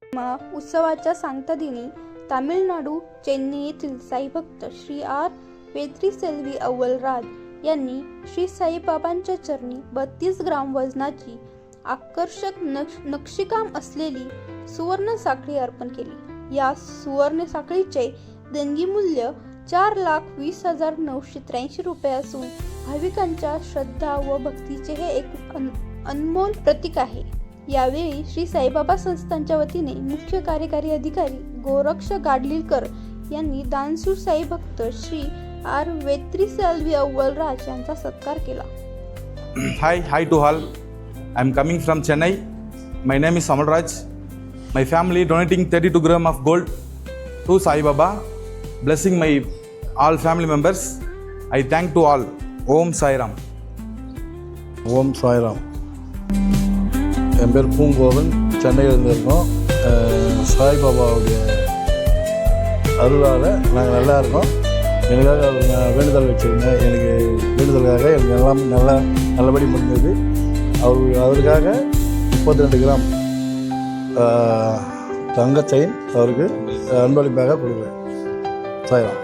उत्सवाच्या सांगता दिनी तामिळनाडू चेन्नई येथील साईभक्त श्री आर वेत्रीसेल्वी अव्वल राज यांनी श्री साईबाबांच्या चरणी 32 ग्राम वजनाची आकर्षक नक्षीकाम असलेली सुवर्ण साखळी अर्पण केली। या सुवर्ण साखळीचे देणगी मूल्य 4,20,983 रुपये असून भाविकांच्या श्रद्धा व भक्तीचे हे एक अनमोल प्रतीक आहे। यावेळी श्री साईबाबा संस्थानच्या वतीने मुख्य कार्यकारी अधिकारी गोरक्ष गाडलीकर यांनी दानशूर साईभक्त श्री आर वेत्रीसेल्वी अव्वल राज यांचा सत्कार केला। Hi to all. I am coming from Chennai. My name is Samal Raj. My family donating 32 gram of gold to Sai Baba, blessing my all family members. I thank to all. Om Sai Ram. Om Sai Ram. என் பேர் பூங்கோவன், சென்னையிலேருந்து இருக்கோம். சாய்பாபாவுடைய அருளால் நாங்கள் நல்லா இருக்கோம். எனக்காக அவர் வேண்டுதல் வச்சுருந்தேன். எனக்கு வேண்டுதலுக்காக எனக்கு எல்லாம் நல்லபடி முடிஞ்சது. அவருக்காக 32 கிராம் தங்க செயின் அவருக்கு அன்பளிப்பாக கொடுக்குறேன். சாய்ராம்.